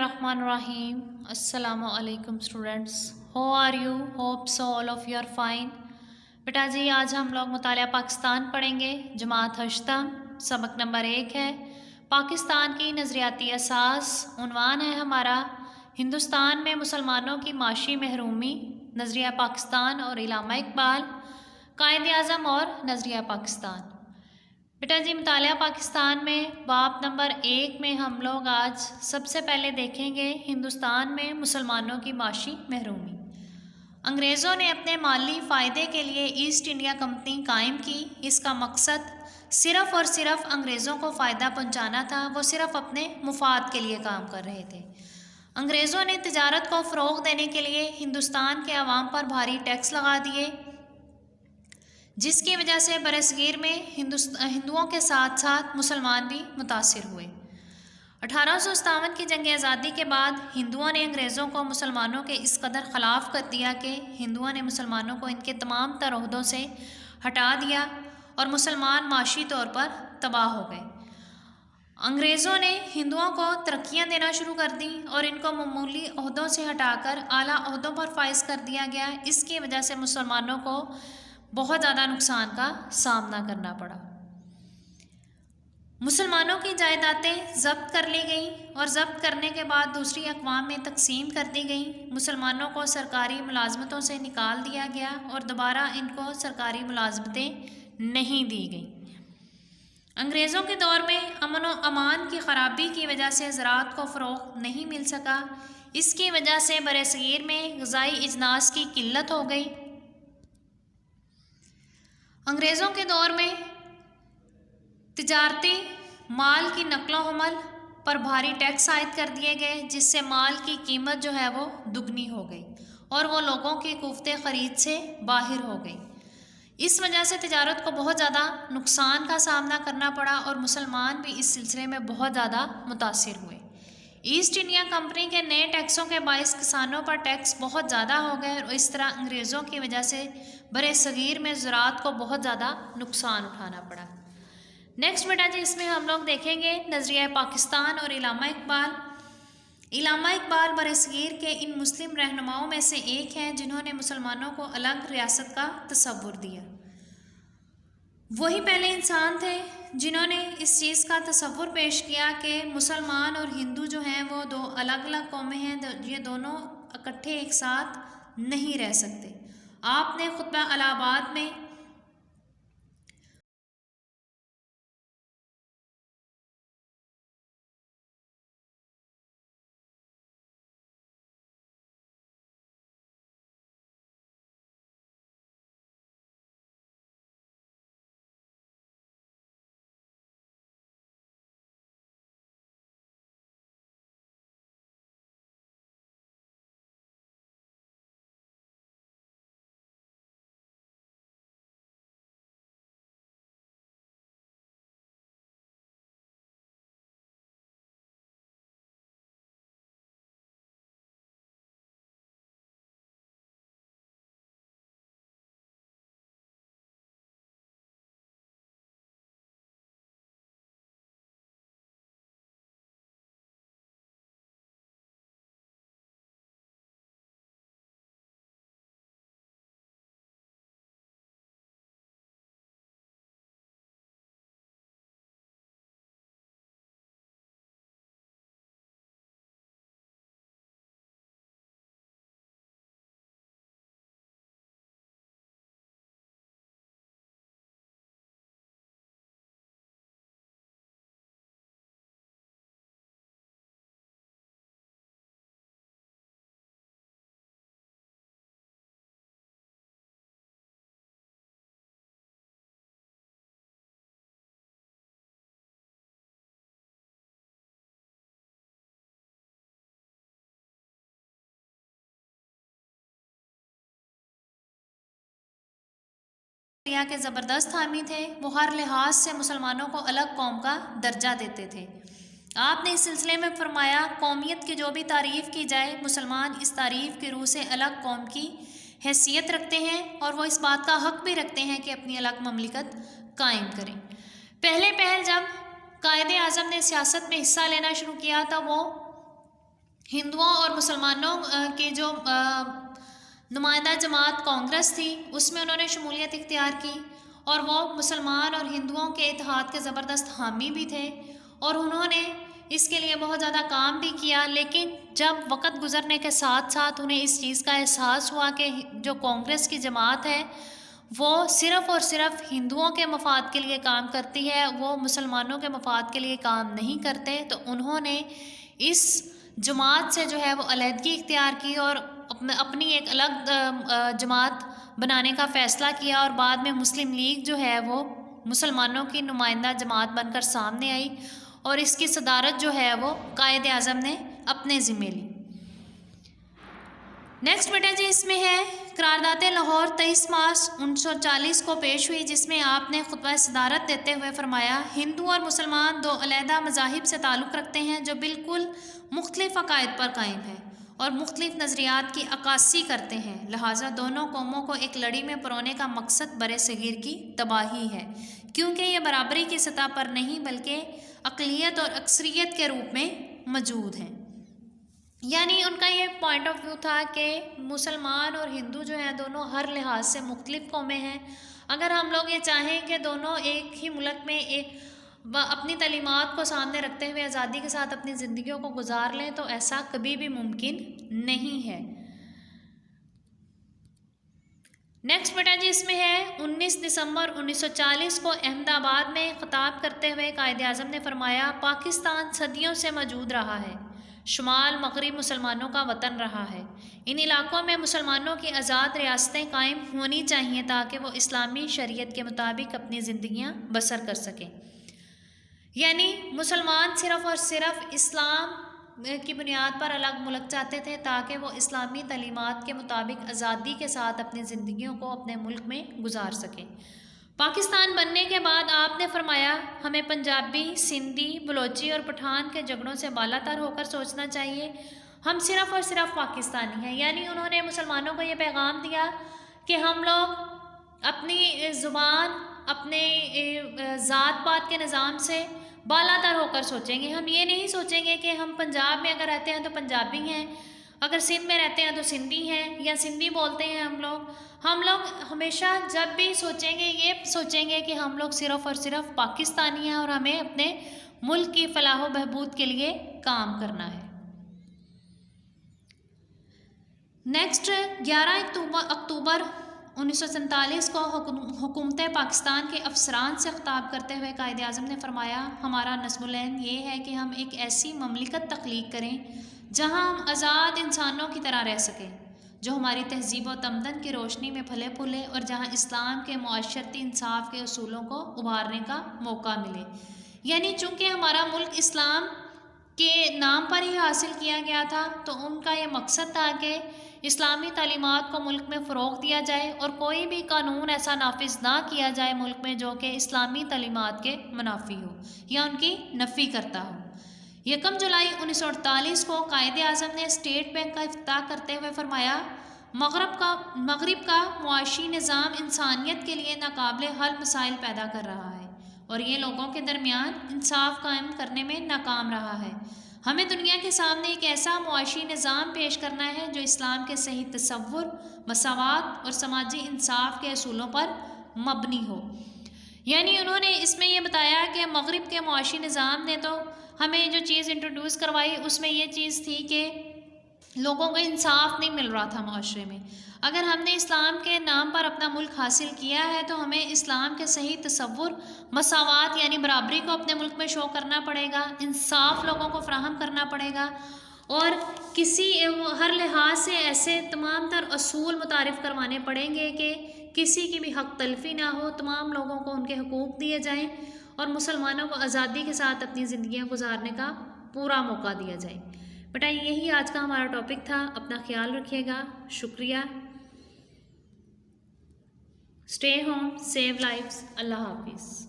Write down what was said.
Bismillahirrahmanirrahim. Assalamu alaikum students. How are you? Hope so all of you are fine. बेटा जी आज हम लोग मुतालिया पाकिस्तान पढ़ेंगे। जमात हश्तम सबक नंबर 1 है पाकिस्तान की नज़रियाती असास। उन्वान है हमारा हिंदुस्तान में मुसलमानों की माशी महरूमी, नज़रिया पाकिस्तान और इलामा इकबाल, कायद आज़म और नज़रिया पाकिस्तान। बेटा जी मुतालिया पाकिस्तान में बाब नंबर 1 में हम लोग आज सबसे पहले देखेंगे हिंदुस्तान में मुसलमानों की माशी महरूमी। अंग्रेज़ों ने अपने माली फ़ायदे के लिए ईस्ट इंडिया कंपनी कायम की। इसका मकसद सिर्फ़ और सिर्फ अंग्रेज़ों को फ़ायदा पहुंचाना था। वो सिर्फ़ अपने मुफाद के लिए काम कर रहे थे। अंग्रेज़ों ने तिजारत को फ़रोग़ देने के लिए हिंदुस्तान के अवाम पर भारी टैक्स लगा दिए, जिसकी वजह से बरसगीर में हिंदुओं के साथ साथ मुसलमान भी मुतासिर हुए। 1857 की जंग आज़ादी के बाद हिंदुओं ने अंग्रेज़ों को मुसलमानों के इस कदर ख़िलाफ़ कर दिया कि हिंदुओं ने मुसलमानों को इनके तमाम तर ओहदों से हटा दिया और मुसलमान माशी तौर पर तबाह हो गए। अंग्रेज़ों ने हिंदुओं को तरक्कियाँ देना शुरू कर दी और इनको मामूली ओहदों से हटाकर आला ओहदों पर फाइज कर दिया गया। इसकी वजह से मुसलमानों को बहुत ज़्यादा नुकसान का सामना करना पड़ा। मुसलमानों की जायदादें ज़ब्त कर ली गई और ज़ब्त करने के बाद दूसरी अक़वाम में तकसीम कर दी गई। मुसलमानों को सरकारी मुलाजमतों से निकाल दिया गया और दोबारा इनको सरकारी मुलाजमतें नहीं दी गई। अंग्रेज़ों के दौर में अमन व अमान की ख़राबी की वजह से ज़राअत को फ़रोग़ नहीं मिल सका। इसकी वजह से बरसगीर में ग़िज़ाई इजनास की किल्लत हो गई। अंग्रेज़ों के दौर में तिजारती माल की नकलो हमल पर भारी टैक्स आयद कर दिए गए, जिससे माल की कीमत जो है वो दुगनी हो गई और वो लोगों की कुफ्ते ख़रीद से बाहर हो गई। इस वजह से तिजारत को बहुत ज़्यादा नुकसान का सामना करना पड़ा और मुसलमान भी इस सिलसिले में बहुत ज़्यादा मुतासिर हुए। ईस्ट इंडिया कंपनी के नए टैक्सों के बायस किसानों पर टैक्स बहुत ज़्यादा हो गए और इस तरह अंग्रेज़ों की वजह से बरसगीर में ज़राअत को बहुत ज़्यादा नुकसान उठाना पड़ा। नेक्स्ट बेटा जी इसमें हम लोग देखेंगे नज़रिया पाकिस्तान और इलामा इकबाल। इलामा इकबाल बरसगीर के इन मुस्लिम रहनुमाओं में से एक हैं जिन्होंने मुसलमानों को अलग रियासत का तसव्वुर दिया। वही पहले इंसान थे जिन्होंने इस चीज़ का तसव्वुर पेश किया कि मुसलमान और हिंदू जो हैं वो दो अलग अलग कौमें हैं, ये दोनों इकट्ठे एक साथ नहीं रह सकते। आपने खुतबा इलाहाबाद में के ज़बरदस्त हामी थे। वो हर लिहाज से मुसलमानों को अलग कौम का दर्जा देते थे। आपने इस सिलसिले में फरमाया, कौमियत की जो भी तारीफ़ की जाए, मुसलमान इस तारीफ़ की रूह से अलग कौम की हैसियत रखते हैं और वो इस बात का हक़ भी रखते हैं कि अपनी अलग ममलिकत कायम करें। पहले पहल जब कायद आज़म ने सियासत में हिस्सा लेना शुरू किया था वो हिंदुओं और मुसलमानों की जो नुमाइंदा जमात कांग्रेस थी उसमें उन्होंने शमूलियत इख्तियार की और वो मुसलमान और हिंदुओं के इत्तेहाद के ज़बरदस्त हामी भी थे और उन्होंने इसके लिए बहुत ज़्यादा काम भी किया। लेकिन जब वक्त गुजरने के साथ साथ उन्हें इस चीज़ का एहसास हुआ कि जो कांग्रेस की जमात है वो सिर्फ़ और सिर्फ हिंदुओं के मफाद के लिए काम करती है, वो मुसलमानों के मफाद के लिए काम नहीं करते, तो उन्होंने इस जमात से जो है वो अलहदगी इख्तियार की और अपनी एक अलग जमात बनाने का फ़ैसला किया और बाद में मुस्लिम लीग जो है वो मुसलमानों की नुमाइंदा जमात बनकर सामने आई और इसकी सदारत जो है वो कायद आज़म ने अपने ज़िम्मे ली। नेक्स्ट बेटा जी इसमें है करारदाद लाहौर 23 मार्च 1940 को पेश हुई, जिसमें आपने खुतबा सदारत देते हुए फरमाया, हिंदू और मुसलमान दो अलहदा मज़ाहिब से ताल्लुक़ रखते हैं जो बिल्कुल मुख्तलिफ़ अकायद पर कायम है और मुख्तलिफ़ नज़रियात की अक्कासी करते हैं, लिहाजा दोनों कौमों को एक लड़ी में परोने का मकसद बरे सगीर की तबाही है, क्योंकि ये बराबरी की सतह पर नहीं बल्कि अक़लियत और अक्सरियत के रूप में मौजूद हैं। यानी उनका ये पॉइंट ऑफ व्यू था कि मुसलमान और हिंदू जो हैं दोनों हर लिहाज से मुख्तलिफ़ कौमें हैं। अगर हम लोग ये चाहें कि दोनों एक ही मुल्क में एक अपनी तालीमात को सामने रखते हुए आज़ादी के साथ अपनी ज़िंदगियों को गुजार लें तो ऐसा कभी भी मुमकिन नहीं है। नेक्स्ट बेटा जी इसमें है 19 दिसंबर 1940 को अहमदाबाद में ख़िताब करते हुए कायद आज़म ने फरमाया, पाकिस्तान सदियों से मौजूद रहा है, शुमाल मगरिब मुसलमानों का वतन रहा है, इन इलाक़ों में मुसलमानों की आज़ाद रियासतें कायम होनी चाहिए ताकि वो इस्लामी शरीयत के मुताबिक अपनी ज़िंदगियाँ बसर कर सकें। यानी मुसलमान सिर्फ़ और सिर्फ इस्लाम की बुनियाद पर अलग मुल्क चाहते थे ताकि वो इस्लामी तालीमात के मुताबिक आज़ादी के साथ अपनी ज़िंदगियों को अपने मुल्क में गुजार सकें। पाकिस्तान बनने के बाद आपने फरमाया, हमें पंजाबी, सिंधी, बलोची और पठान के झगड़ों से बालातर होकर सोचना चाहिए, हम सिर्फ़ और सिर्फ पाकिस्तानी हैं। यानी उन्होंने मुसलमानों को ये पैगाम दिया कि हम लोग अपनी ज़ुबान, अपने ज़ात पात के निज़ाम से बालातर होकर सोचेंगे। हम ये नहीं सोचेंगे कि हम पंजाब में अगर रहते हैं तो पंजाबी हैं, अगर सिंध में रहते हैं तो सिंधी हैं या सिंधी बोलते हैं हम लोग हमेशा जब भी सोचेंगे ये सोचेंगे कि हम लोग सिर्फ़ और सिर्फ पाकिस्तानी हैं और हमें अपने मुल्क की फलाह व बहबूद के लिए काम करना है। नेक्स्ट 11 अक्टूबर 1947 को हुकूमत पाकिस्तान के अफसरान से ख़िताब करते हुए कायद आज़म ने फरमाया, हमारा नस्मुल-ऐन ये है कि हम एक ऐसी ममलिकत तख्लीक करें जहाँ हम आज़ाद इंसानों की तरह रह सकें, जो हमारी तहज़ीब व तमदन की रोशनी में फले फूले और जहाँ इस्लाम के मुआशरती इंसाफ के उसूलों को उभारने का मौका मिले। यानी चूँकि हमारा मुल्क इस्लाम के नाम पर ही हासिल किया गया था तो उनका ये मकसद था कि इस्लामी तालीमात को मुल्क में फ़रोग़ दिया जाए और कोई भी कानून ऐसा नाफिज ना किया जाए मुल्क में जो कि इस्लामी तालीमात के मुनाफी हो या उनकी नफ़ी करता हो। 1 जुलाई 1948 को कायद आज़म ने स्टेट बैंक का इफ्तिताह करते हुए फरमाया, मगरिब का मुआशी निज़ाम इंसानियत के लिए नाकाबिल हल मसाइल पैदा कर रहा है और ये लोगों के दरमियान इंसाफ कायम करने में नाकाम रहा है। हमें दुनिया के सामने एक ऐसा मुआशी निज़ाम पेश करना है जो इस्लाम के सही तसव्वुर, मसावात और समाजी इंसाफ के असूलों पर मबनी हो। यानी उन्होंने इसमें यह बताया कि मगरिब के मुआशी निज़ाम ने तो हमें जो चीज़ इंट्रोड्यूस करवाई उसमें ये चीज़ थी कि लोगों को इंसाफ नहीं मिल रहा था माशरे में। अगर हमने इस्लाम के नाम पर अपना मुल्क हासिल किया है तो हमें इस्लाम के सही तसव्वुर, मसावात यानी बराबरी को अपने मुल्क में शो करना पड़ेगा, इंसाफ लोगों को फराहम करना पड़ेगा और हर लिहाज से ऐसे तमाम तर असूल मुतारिफ़ करवाने पड़ेंगे कि किसी की भी हक तलफी ना हो, तमाम लोगों को उनके हुकूक दिए जाएँ और मुसलमानों को आज़ादी के साथ अपनी ज़िंदगियाँ गुजारने का पूरा मौका दिया जाए। बेटा यही आज का हमारा टॉपिक था। अपना ख्याल रखिएगा। शुक्रिया। Stay home, save lives. अल्लाह हाफिज़।